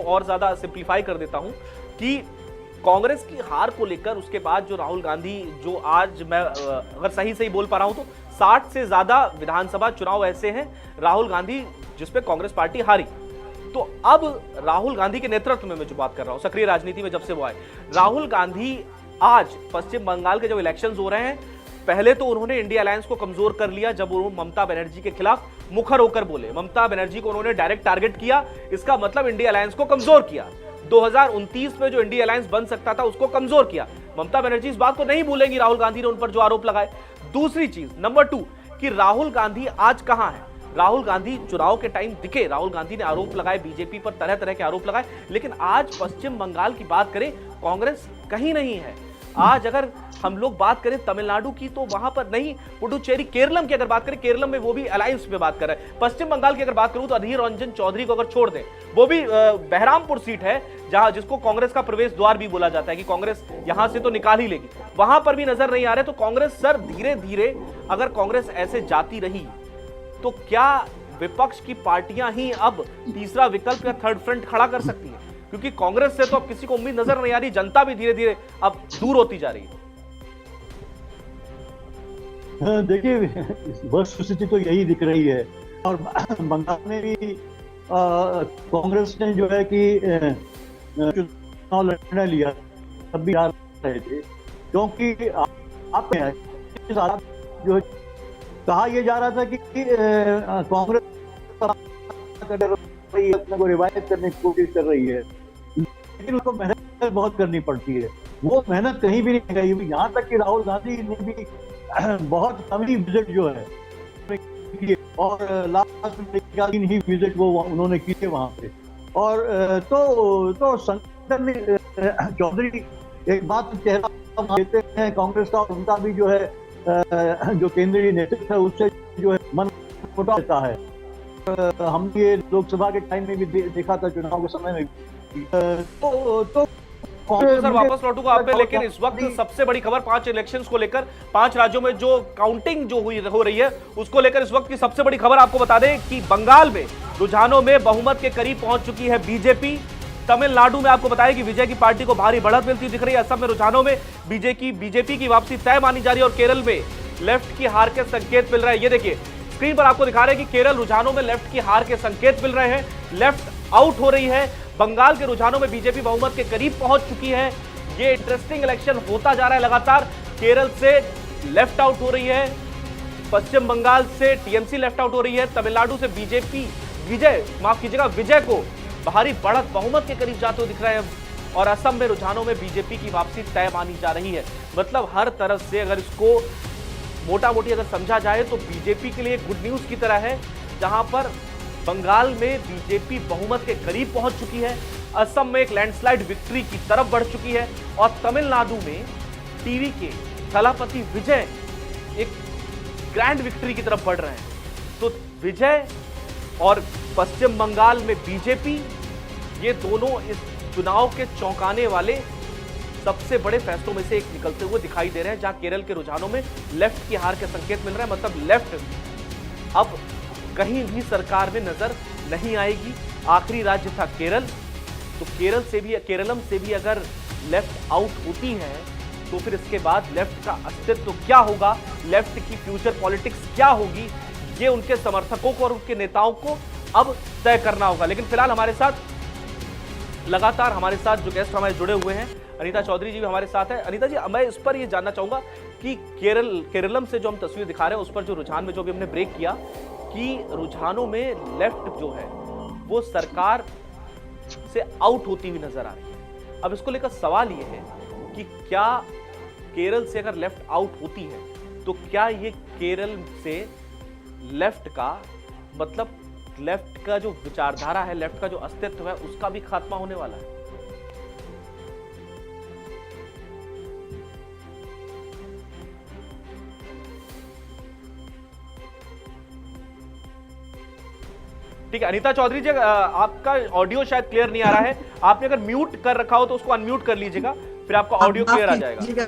और ज्यादा सिंप्लीफाई कर देता हूं कि कांग्रेस की हार को लेकर उसके बाद जो राहुल गांधी, जो आज मैं अगर सही सही बोल पा रहा हूं तो 60 से ज्यादा विधानसभा चुनाव ऐसे हैं राहुल गांधी जिसपे कांग्रेस पार्टी हारी। तो अब राहुल गांधी के नेतृत्व में मैं जो बात कर रहा हूं, सक्रिय राजनीति में जब से वो आए, राहुल गांधी आज पश्चिम बंगाल के जब इलेक्शन हो रहे हैं, पहले तो उन्होंने इंडिया अलायंस को कमजोर कर लिया जब वो ममता बनर्जी के खिलाफ मुखर होकर बोले। ममता बनर्जी को उन्होंने डायरेक्ट टारगेट किया, इसका मतलब इंडिया अलायंस को कमजोर किया। 2029 में जो इंडिया अलायंस बन सकता था उसको कमजोर किया। ममता बनर्जी इस बात को नहीं भूलेंगी, राहुल गांधी ने उन पर जो आरोप लगाए। दूसरी चीज नंबर 2 कि राहुल गांधी आज कहां है। राहुल गांधी चुनाव के टाइम दिखे, राहुल गांधी ने आरोप लगाए, बीजेपी पर तरह तरह के आरोप लगाए, लेकिन आज पश्चिम बंगाल की बात करें कांग्रेस कहीं नहीं है। आज अगर हम लोग बात करें तमिलनाडु की तो वहां पर नहीं, पुडुचेरी, केरलम की अगर बात करें, केरलम में वो भी अलायंस पे बात कर रहे हैं। पश्चिम बंगाल की अगर बात करूं तो अधीर रंजन चौधरी को अगर छोड़ दें, वो भी बहरामपुर सीट है जहां जिसको कांग्रेस का प्रवेश द्वार भी बोला जाता है कि कांग्रेस यहां से तो निकाल ही लेगी, वहां पर भी नजर नहीं आ रहे। तो कांग्रेस सर धीरे धीरे अगर कांग्रेस ऐसे जाती रही तो क्या विपक्ष की पार्टियां ही अब तीसरा विकल्प या थर्ड फ्रंट खड़ा कर सकती है? क्योंकि कांग्रेस से तो अब किसी को उम्मीद नजर नहीं आ रही, जनता भी धीरे धीरे अब दूर होती जा रही है। देखिए, वस्तुस्थिति तो यही दिख रही है। और बंगाल में भी कांग्रेस ने जो है कि चुनाव लड़ने लिया, तब भी आ रहे थे, क्योंकि आप जो है कहा यह जा रहा था कि कांग्रेस अपने को रिवाइव करने की कोशिश कर रही है, लेकिन उसको मेहनत बहुत करनी पड़ती है। वो मेहनत कहीं भी नहीं गई। यहाँ तक कि राहुल गांधी ने भी बहुत कम ही विजिट जो है और लास्ट में ही विजिट वो उन्होंने किए वहां पे। और तो संगठन चौधरी एक बात चेहरा देते हैं कांग्रेस का, उनका भी जो है जो केंद्रीय नेतृत्व है उससे जो है मन मुटा देता है। हमने ये लोकसभा के टाइम में भी देखा था, चुनाव के समय में तो सर वापस लौटूंगा आप पे, लेकिन इस वक्त सबसे बड़ी खबर 5 इलेक्शंस को लेकर, 5 राज्यों में जो काउंटिंग जो हो रही है उसको लेकर इस वक्त की सबसे बड़ी खबर आपको बता दें कि बंगाल में रुझानों में बहुमत के करीब पहुंच चुकी है बीजेपी। तमिलनाडु में आपको बताया कि विजय की पार्टी को भारी बढ़त मिलती दिख रही है। असम में रुझानों में बीजेपी की वापसी तय मानी जा रही है और केरल में लेफ्ट की हार के संकेत मिल रहे हैं। ये देखिए स्क्रीन पर आपको दिखा रहे हैं कि केरल रुझानों में लेफ्ट की हार के संकेत मिल रहे हैं, लेफ्ट आउट हो रही है। बंगाल के रुझानों में बीजेपी बहुमत के करीब पहुंच चुकी है। ये इंटरेस्टिंग इलेक्शन होता जा रहा है लगातार। केरल से लेफ्ट आउट हो रही है, पश्चिम बंगाल से टीएमसी लेफ्ट आउट हो रही है, तमिलनाडु से बीजेपी विजय को भारी बढ़त बहुमत के करीब जाते हुए दिख रहे हैं और असम में रुझानों में बीजेपी की वापसी तय मानी जा रही है। मतलब हर तरफ से अगर इसको मोटा मोटी अगर समझा जाए तो बीजेपी के लिए गुड न्यूज की तरह है, जहां पर बंगाल में बीजेपी बहुमत के करीब पहुंच चुकी है, असम में एक लैंडस्लाइड विक्ट्री की तरफ बढ़ चुकी है और तमिलनाडु में टीवी के थलापति विजय एक ग्रैंड विक्ट्री की तरफ बढ़ रहे हैं। तो विजय और पश्चिम बंगाल में बीजेपी, ये दोनों इस चुनाव के चौंकाने वाले सबसे बड़े फैसलों में से एक निकलते हुए दिखाई दे रहे हैं, जहां केरल के रुझानों में लेफ्ट की हार के संकेत मिल रहे हैं। मतलब लेफ्ट अब कहीं भी सरकार में नजर नहीं आएगी। आखिरी राज्य था केरल, तो केरलम से भी अगर लेफ्ट आउट होती है तो फिर इसके बाद लेफ्ट का अस्तित्व क्या होगा, लेफ्ट की फ्यूचर पॉलिटिक्स क्या होगी, ये उनके समर्थकों को और उनके नेताओं को अब तय करना होगा। लेकिन फिलहाल हमारे साथ लगातार जो गेस्ट हमारे जुड़े हुए हैं, अनीता चौधरी जी भी हमारे साथ है। अनीता जी, मैं इस पर ये जानना चाहूंगा कि केरलम से जो हम तस्वीर दिखा रहे हैं उस पर जो रुझान में जो भी हमने ब्रेक किया कि रुझानों में लेफ्ट जो है वो सरकार से आउट होती हुई नजर आ रही है। अब इसको लेकर सवाल ये है कि क्या केरल से अगर लेफ्ट आउट होती है तो क्या ये केरल से लेफ्ट का मतलब लेफ्ट का जो विचारधारा है, लेफ्ट का जो अस्तित्व है, उसका भी खात्मा होने वाला है? ठीक है अनीता चौधरी जी, आपका ऑडियो शायद क्लियर नहीं आ रहा है। आपने अगर म्यूट कर रखा हो तो उसको अनम्यूट कर लीजिएगा, फिर आपका ऑडियो क्लियर आ जाएगा।